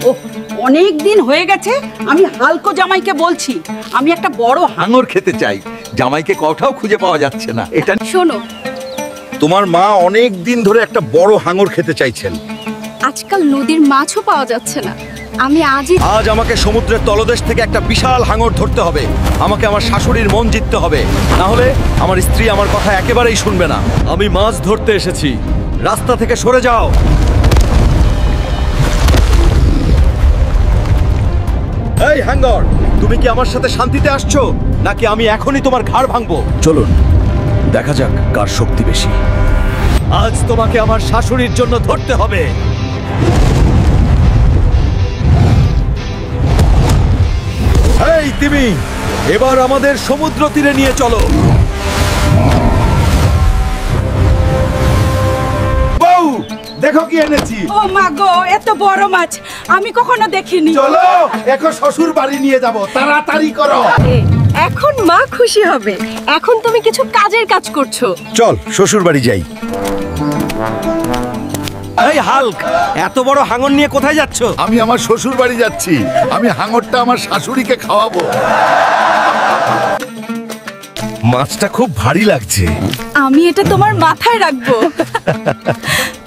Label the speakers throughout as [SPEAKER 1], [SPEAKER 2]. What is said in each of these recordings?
[SPEAKER 1] ও অনেক দিন হয়ে গেছে, আমি হালকো জামাইকে বলছি আমি একটা বড়
[SPEAKER 2] হাঙর খেতে চাই। জামাইকে কোথাও খুঁজে পাওয়া যাচ্ছে না। এটা
[SPEAKER 3] শোনো,
[SPEAKER 2] তোমার মা অনেক দিন ধরে একটা বড় হাঙর খেতে চাইছেন।
[SPEAKER 3] আজকাল নদীর মাছও পাওয়া যাচ্ছে না। আমি
[SPEAKER 2] আজ আমাকে সমুদ্রের তলদেশ থেকে একটা বিশাল হাঙর ধরতে হবে। আমাকে আমার শাশুড়ির মন জিততে হবে, না হলে আমার স্ত্রী আমার কথা একেবারেই শুনবে না। আমি মাছ ধরতে এসেছি, রাস্তা থেকে সরে যাও। এই হাঙ্গর, তুমি কি আমার সাথে শান্তিতে আসছো, নাকি আমি এখনই তোমার ঘাড় ভাঙবো? চলুন দেখা যাক কার শক্তি বেশি। আজ তোমাকে আমার শাশুড়ির জন্য ধরতে হবে। এই তুমি এবার আমাদের সমুদ্র তীরে নিয়ে চলো। বউ, দেখো কি এনেছি।
[SPEAKER 1] ও মা গো, এত বড় মাছ আমি কখনো দেখিনি।
[SPEAKER 2] চলো এখন শ্বশুর বাড়ি নিয়ে যাব, তাড়াতাড়ি করো।
[SPEAKER 3] এখন মা খুশি হবে। এখন তুমি কিছু কাজের কাজ করছো।
[SPEAKER 2] চল শ্বশুর বাড়ি যাই। এই হাল্ক, এত বড় হাঙর নিয়ে কোথায় যাচ্ছ?
[SPEAKER 4] আমি আমার শ্বশুর বাড়ি যাচ্ছি। আমি হাঙরটা আমার শাশুড়িকে খাওয়াবো। মাছটা খুব ভারী লাগছে।
[SPEAKER 3] আমি এটা তোমার মাথায় রাখবো।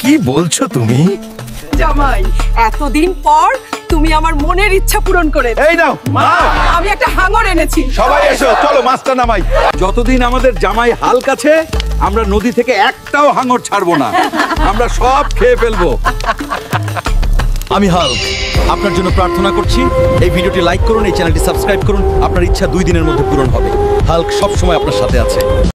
[SPEAKER 4] কি বলছো তুমি?
[SPEAKER 1] জামাই, এতদিন পর তুমি আমার মনের ইচ্ছা পূরণ করে।
[SPEAKER 2] এই নাও মা,
[SPEAKER 1] আমি একটা হাঙর এনেছি।
[SPEAKER 2] সবাই এসো, চলো মাছটা নামাই। যতদিন আমাদের জামাই হাল্ক আছে, আমরা নদী থেকে একটাও হাঙর ছাড়বো না। আমরা সব খেয়ে ফেলবো। আমি হাল্ক আপনার জন্য প্রার্থনা করছি, এই ভিডিওটি লাইক করুন, এই চ্যানেলটি সাবস্ক্রাইব করুন। আপনার ইচ্ছা 2 দিনের মধ্যে পূরণ হবে। হাল্ক সব সময় আপনার সাথে আছে।